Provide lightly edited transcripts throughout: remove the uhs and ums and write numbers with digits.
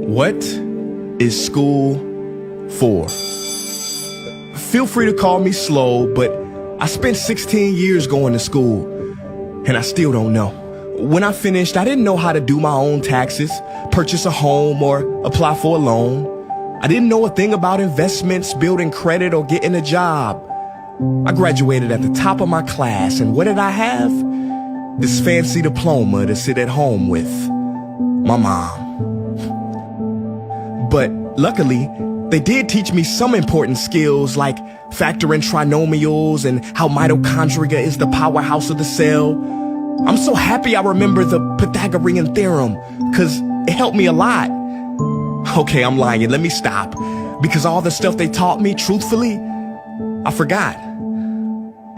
What is school for? Feel free to call me slow, but I spent 16 years going to school, and I still don't know. When I finished, I didn't know how to do my own taxes, purchase a home, or apply for a loan. I didn't know a thing about investments, building credit, or getting a job. I graduated at the top of my class, and what did I have? This fancy diploma to sit at home with my mom. But luckily, they did teach me some important skills like factoring trinomials and how mitochondria is the powerhouse of the cell. I'm so happy I remember the Pythagorean theorem, cause it helped me a lot. Okay, I'm lying, let me stop. Because all the stuff they taught me, truthfully, I forgot.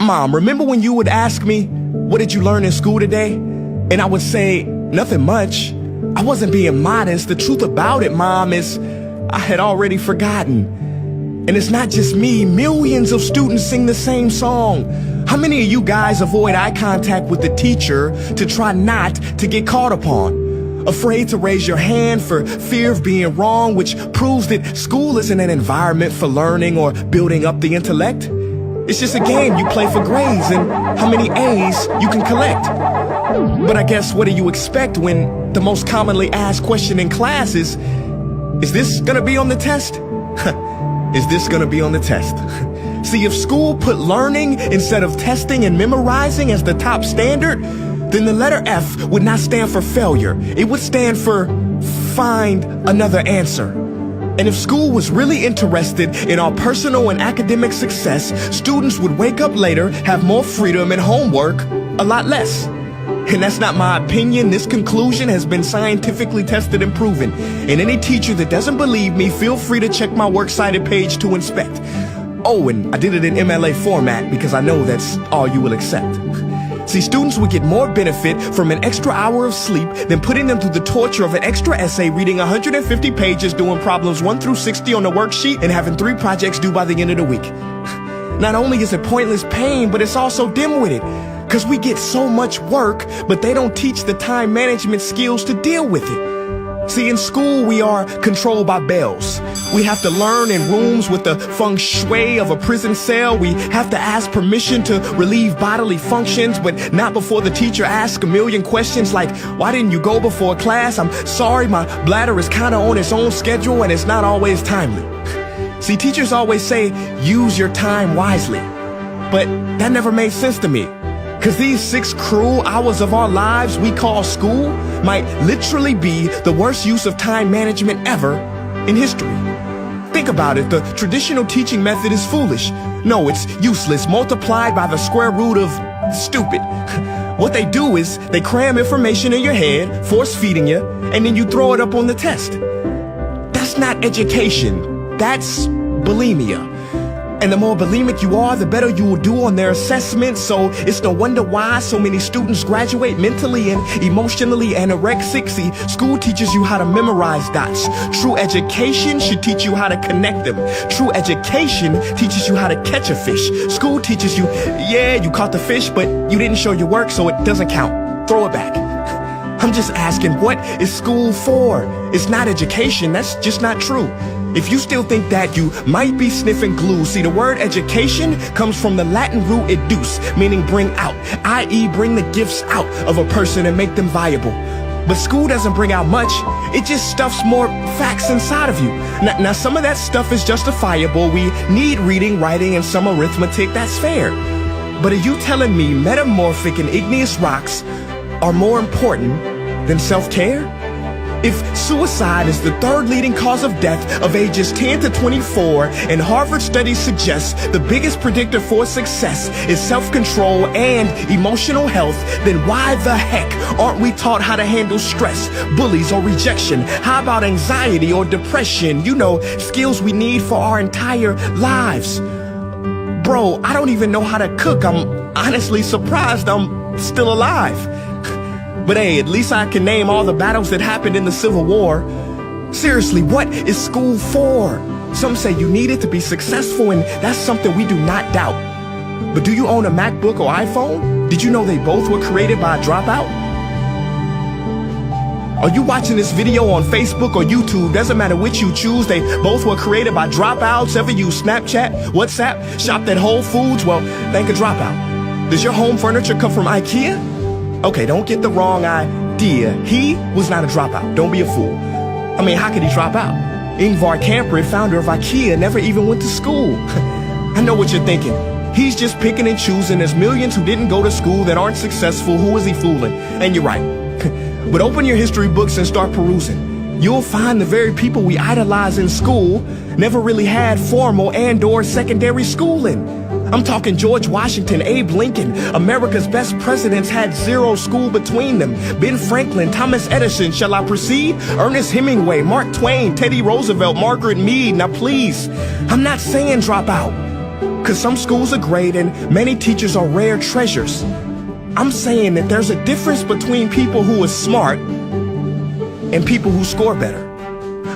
Mom, remember when you would ask me, what did you learn in school today? And I would say, nothing much. I wasn't being modest. The truth about it, Mom, is I had already forgotten. And it's not just me. Millions of students sing the same song. How many of you guys avoid eye contact with the teacher to try not to get caught upon? Afraid to raise your hand for fear of being wrong, which proves that school isn't an environment for learning or building up the intellect. It's just a game you play for grades and how many A's you can collect. But I guess what do you expect when the most commonly asked question in class is this gonna be on the test? Is this gonna be on the test? See, if school put learning instead of testing and memorizing as the top standard, then the letter F would not stand for failure. It would stand for find another answer. And if school was really interested in our personal and academic success, students would wake up later, have more freedom and homework, a lot less. And that's not my opinion. This conclusion has been scientifically tested and proven. And any teacher that doesn't believe me, feel free to check my works cited page to inspect. Oh, and I did it in MLA format because I know that's all you will accept. See, students would get more benefit from an extra hour of sleep than putting them through the torture of an extra essay, reading 150 pages, doing problems 1 through 60 on the worksheet, and having 3 projects due by the end of the week. Not only is it pointless pain, but it's also dim-witted, because we get so much work, but they don't teach the time management skills to deal with it. See, in school, we are controlled by bells. We have to learn in rooms with the feng shui of a prison cell. We have to ask permission to relieve bodily functions, but not before the teacher asks a million questions like, why didn't you go before class? I'm sorry, my bladder is kind of on its own schedule and it's not always timely. See, teachers always say, use your time wisely. But that never made sense to me. Because these 6 cruel hours of our lives we call school might literally be the worst use of time management ever in history. Think about it, the traditional teaching method is foolish. No, it's useless, multiplied by the square root of stupid. What they do is they cram information in your head, force feeding you, and then you throw it up on the test. That's not education, that's bulimia. And the more bulimic you are, the better you will do on their assessments. So it's no wonder why so many students graduate mentally and emotionally anorexic. See, school teaches you how to memorize dots. True education should teach you how to connect them. True education teaches you how to catch a fish. School teaches you, yeah, you caught the fish, but you didn't show your work, so it doesn't count. Throw it back. I'm just asking, what is school for? It's not education, that's just not true. If you still think that, you might be sniffing glue. See, the word education comes from the Latin root educe, meaning bring out, i.e. bring the gifts out of a person and make them viable. But school doesn't bring out much, it just stuffs more facts inside of you. Now some of that stuff is justifiable. We need reading, writing, and some arithmetic, that's fair. But are you telling me metamorphic and igneous rocks are more important than self-care? If suicide is the 3rd leading cause of death of ages 10 to 24, and Harvard studies suggest the biggest predictor for success is self-control and emotional health, then why the heck aren't we taught how to handle stress, bullies, or rejection? How about anxiety or depression? You know, skills we need for our entire lives. Bro, I don't even know how to cook. I'm honestly surprised I'm still alive. But hey, at least I can name all the battles that happened in the Civil War. Seriously, what is school for? Some say you need it to be successful, and that's something we do not doubt. But do you own a MacBook or iPhone? Did you know they both were created by a dropout? Are you watching this video on Facebook or YouTube? Doesn't matter which you choose. They both were created by dropouts. Ever use Snapchat, WhatsApp, shopped at Whole Foods? Well, thank a dropout. Does your home furniture come from IKEA? Okay, don't get the wrong idea. He was not a dropout. Don't be a fool. I mean, how could he drop out? Ingvar Kamprad, founder of IKEA, never even went to school. I know what you're thinking. He's just picking and choosing. There's millions who didn't go to school that aren't successful. Who is he fooling? And you're right. But open your history books and start perusing. You'll find the very people we idolize in school never really had formal and/or secondary schooling. I'm talking George Washington, Abe Lincoln. America's best presidents had zero school between them. Ben Franklin, Thomas Edison, shall I proceed? Ernest Hemingway, Mark Twain, Teddy Roosevelt, Margaret Mead. Now please, I'm not saying drop out, because some schools are great and many teachers are rare treasures. I'm saying that there's a difference between people who are smart and people who score better.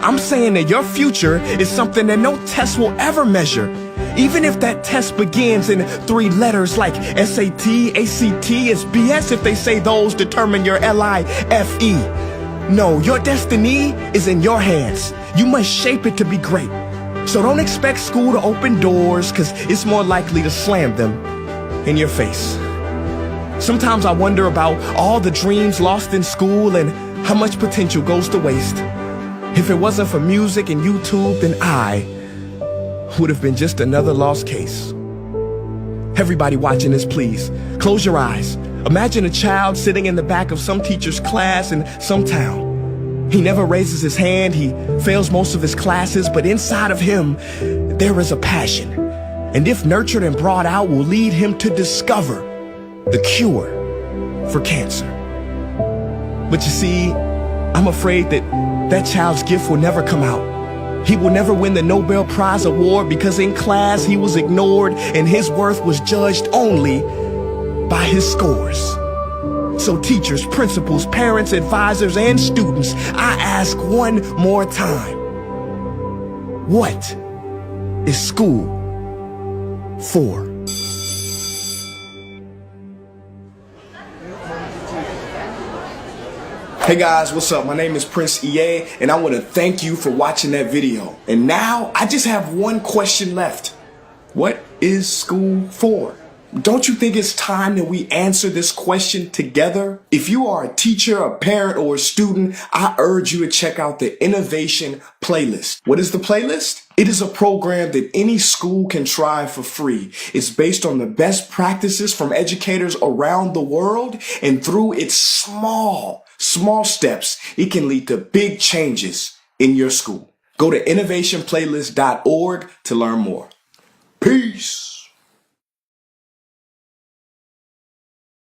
I'm saying that your future is something that no test will ever measure. Even if that test begins in 3 letters like SAT, ACT, it's BS if they say those determine your LIFE. No, your destiny is in your hands. You must shape it to be great. So don't expect school to open doors, because it's more likely to slam them in your face. Sometimes I wonder about all the dreams lost in school and how much potential goes to waste. If it wasn't for music and YouTube, then I would have been just another lost case. Everybody watching this, please, close your eyes. Imagine a child sitting in the back of some teacher's class in some town. He never raises his hand, he fails most of his classes, but inside of him, there is a passion. And if nurtured and brought out, will lead him to discover the cure for cancer. But you see, I'm afraid that that child's gift will never come out. He will never win the Nobel Prize award because in class he was ignored and his worth was judged only by his scores. So teachers, principals, parents, advisors, and students, I ask one more time, what is school for? Hey guys, what's up? My name is Prince EA, and I want to thank you for watching that video. And now I just have one question left. What is school for? Don't you think it's time that we answer this question together? If you are a teacher, a parent, or a student, I urge you to check out the Innovation Playlist. What is the playlist? It is a program that any school can try for free. It's based on the best practices from educators around the world, and through its small steps, it can lead to big changes in your school. Go to innovationplaylist.org to learn more. Peace.